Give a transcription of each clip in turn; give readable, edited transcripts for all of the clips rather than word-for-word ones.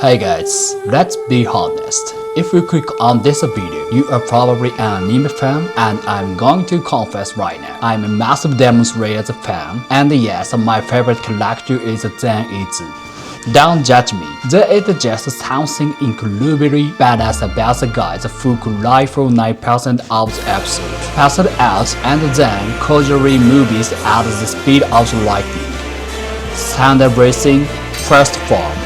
Hey guys, let's be honest. If you click on this video, you are probably an anime fan, and I'm going to confess right now, I'm a massive Demon Slayer fan, and yes, my favorite character is Zenitsu. Don't judge me, there is just something incredibly badass about the guys who could lie for 9% of the episode, pass it out, and then casually movies at the speed of lightning. Thunder breathing, first form.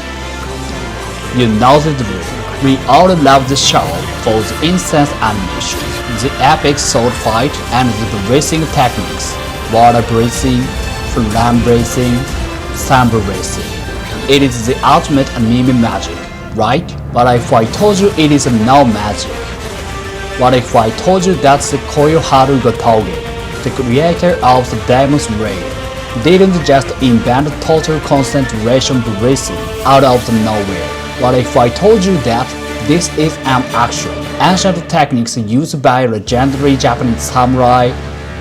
You know the drill. We all love the show for the intense animation, the epic sword fight, and the breathing techniques. Water breathing, flame breathing, thunder breathing. It is the ultimate anime magic, right? But if I told you it is no magic? What if I told you that the Koyoharu Gotoge, the creator of the Demon Slayer, didn't just invent total concentration breathing out of nowhere? What if I told you that this is an actual ancient techniques used by legendary Japanese samurai,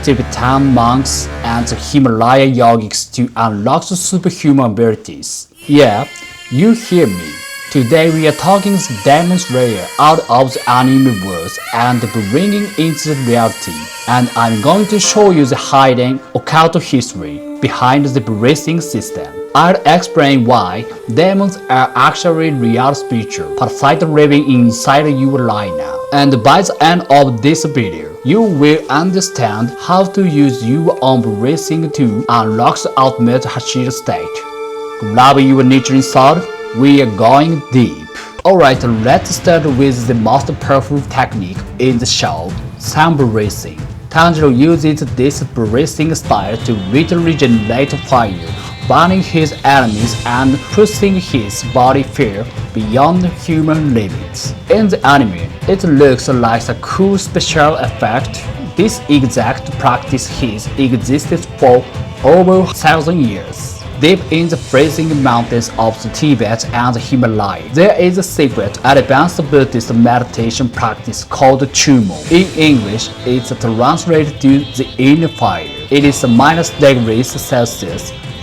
Tibetan monks, and Himalaya yogics to unlock superhuman abilities? Yeah, you hear me. Today we are talking the Demon Slayer out of the anime world and bringing into reality, and I'm going to show you the hidden occult history behind the breathing system. I'll explain why demons are actually real spiritual parasites living inside you right now. And by the end of this video, you will understand how to use your own breathing to unlock the ultimate Hashira state. Grab your nature sword, we are going deep. Alright, let's start with the most powerful technique in the show, thunder breathing. Tanjiro uses this breathing style to literally generate fire, burning his enemies and pushing his body fear beyond human limits. In the anime, it looks like a cool special effect. This exact practice has existed for over 1,000 years. Deep in the freezing mountains of the Tibet and the Himalaya, there is a secret advanced Buddhist meditation practice called Tummo. In English, it's translated to the inner fire. It is -degrees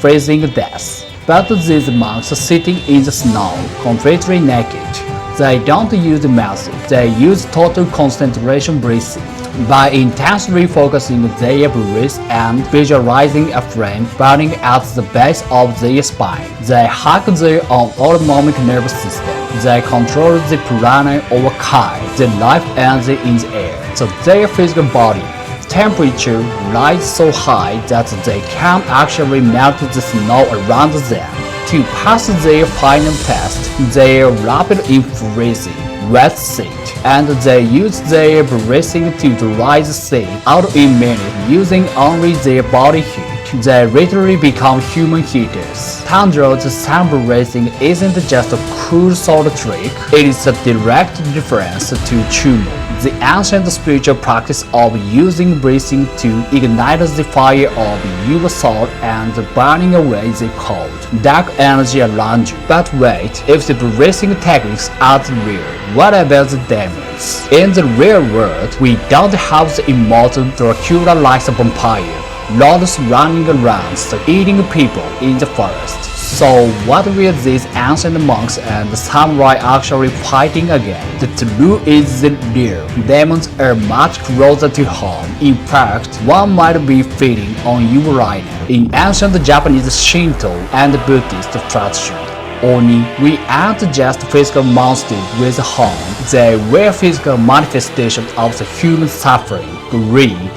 freezing death. But these monks sitting in the snow, completely naked. They don't use magic, they use total concentration breathing. By intensely focusing their breath and visualizing a flame burning at the base of their spine, they hack their own autonomic nervous system. They control the prana or kai, the life energy in the air, so their physical body temperature rises so high that they can actually melt the snow around them. To pass their final test, they are rapid in freezing wet state, and they use their breathing to rise the sea out in minutes using only their body heat. They literally become human heaters. Tanjiro's thunder breathing isn't just a cool sword trick, it is a direct reference to Tummo, the ancient spiritual practice of using breathing to ignite the fire of your soul and burning away the cold, dark energy around you. But wait, if the breathing techniques aren't real, what about the demons? In the real world, we don't have the immortal Dracula-like vampire lords running around eating people in the forest. So what were these ancient monks and samurai actually fighting against? The truth is that real demons are much closer to home. In fact, one might be feeding on you right now. In ancient Japanese Shinto and Buddhist tradition, Oni, we aren't just physical monsters with a home. They were physical manifestations of the human suffering, greed,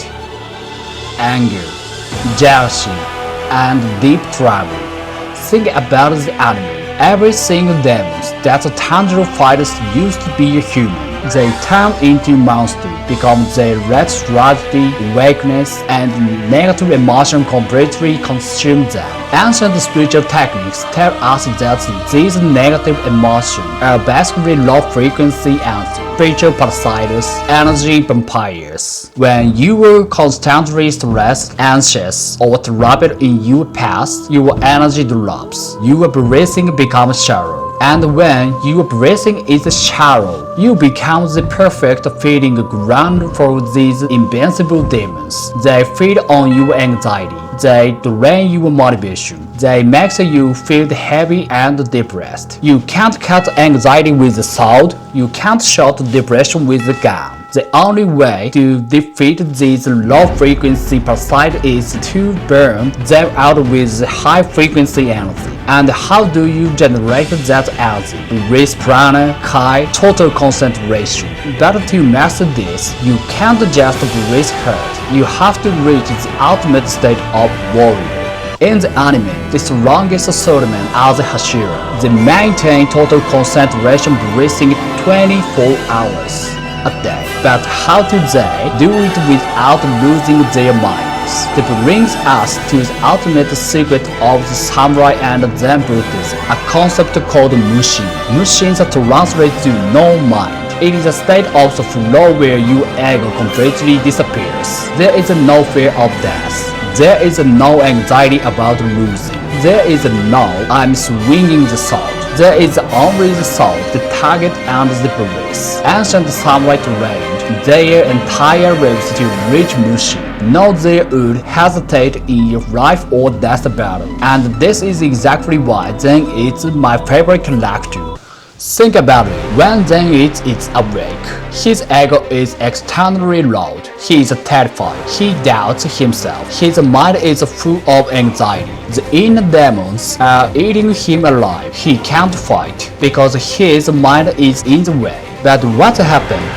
anger, jealousy, and deep trouble. Think about the anime. Every single demon that the Tanjiro fighters used to be human. They turn into monsters because their red tragedy, weakness, and negative emotion completely consume them. Ancient spiritual techniques tell us that these negative emotions are basically low-frequency energy, spiritual parasites, energy vampires. When you were constantly stressed, anxious, or troubled in your past, your energy drops. Your breathing becomes shallow, And when your breathing is shallow, you become the perfect feeding ground for these invincible demons. They feed on your anxiety. They drain your motivation. They make you feel heavy and depressed. You can't cut anxiety with a sword. You can't shoot depression with a gun. The only way to defeat these low-frequency parasites is to burn them out with high-frequency energy. And how do you generate that energy? With prana, kai, total concentration. But to master this, you can't just breathe hard. You have to reach the ultimate state of warrior. In the anime, the strongest swordsmen are the Hashira. They maintain total concentration breathing 24 hours a day. But how do they do it without losing their minds? That brings us to the ultimate secret of the samurai and Zen Buddhism, a concept called Mushin. Mushin translates to no mind. It is a state of the flow where your ego completely disappears. There is no fear of death. There is no anxiety about losing. There is no I'm swinging the sword. There is only the sword, the target, and the breeze. Ancient samurai trained their entire lives to reach Mushin. No, they would hesitate in a life or death battle. And this is exactly why Zen is my favorite character. Think about it. When Zen is awake, his ego is externally loud. He is terrified. He doubts himself. His mind is full of anxiety. The inner demons are eating him alive. He can't fight because his mind is in the way. But what happened?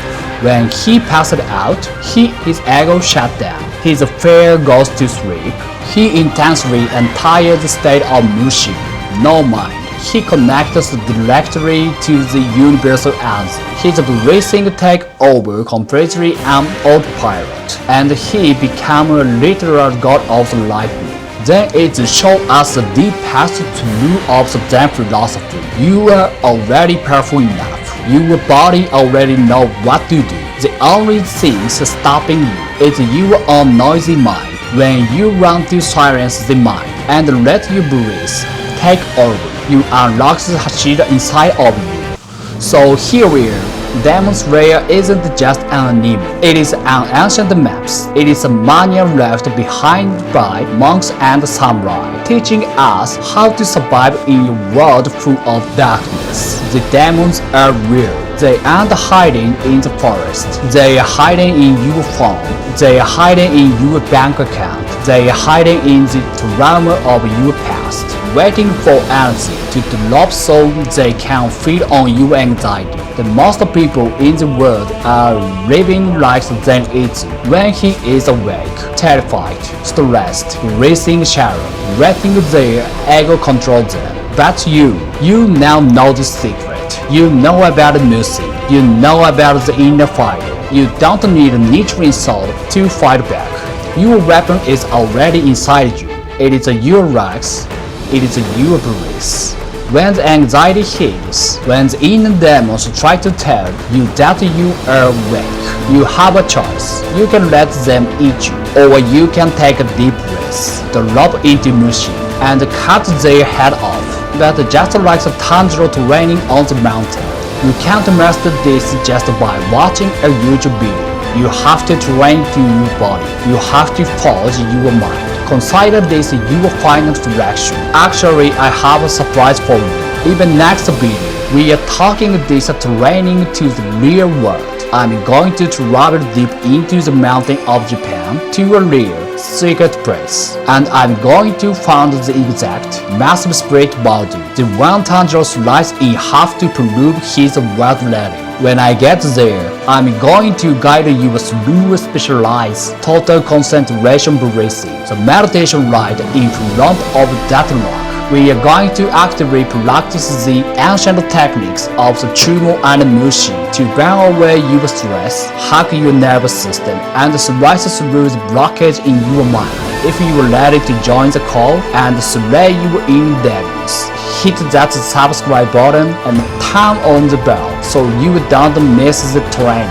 When he passed out, his ego shut down. His fear goes to sleep. He intensely enters the state of Mushin, no mind. He connects directly to the universal energy. His breathing takes over completely on autopilot, and he becomes a literal god of lightning. Then it shows us the deep past truth of the Zen philosophy. You are already powerful enough. Your body already knows what to do. The only thing stopping you is your own noisy mind. When you run to silence the mind and let your breath take over, you unlock the Hashira inside of you. So here we are. Demon Slayer isn't just an anime. It is an ancient maps. It is a manual left behind by monks and samurai, teaching us how to survive in a world full of darkness. The demons are real. They aren't hiding in the forest. They are hiding in your phone. They are hiding in your bank account. They are hiding in the trauma of your past, waiting for energy to develop so they can feed on your anxiety. The most people in the world are living like Zenitsu when he is awake, terrified, stressed, breathing shallow, letting their ego control them. But you now know the secret. You know about the music. You know about the inner fire. You don't need a niche sword to fight back. Your weapon is already inside you. It is your legs. It is your breath. When the anxiety hits, when the inner demons try to tell you that you are weak, you have a choice. You can let them eat you, or you can take a deep breath, drop into Mushin, and cut their head off. But just like the Tanjiro training on the mountain, you can't master this just by watching a YouTube video. You have to train to your body. You have to forge your mind. Consider this your final direction. Actually, I have a surprise for you. Even next video, we are talking this training to the real world. I'm going to travel deep into the mountain of Japan to a real secret place. And I'm going to find the exact massive spirit body, the one Tanjiro slices in half to prove his worth letting. When I get there, I'm going to guide you through specialized total concentration breathing, the meditation ride in front of that rock. We are going to actively practice the ancient techniques of the Tummo and Mushin to burn away your stress, hack your nervous system, and slice through the blockage in your mind. If you are ready to join the call and slay your inner demons, hit that subscribe button and turn on the bell so you don't miss the training.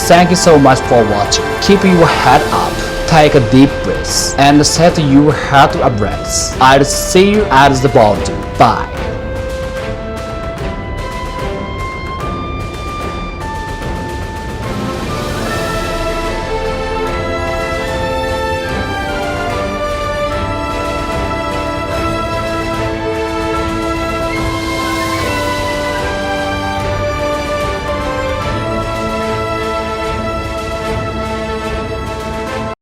Thank you so much for watching. Keep your head up, take a deep breath, and set your heart ablaze. I'll see you at the bottom. Bye.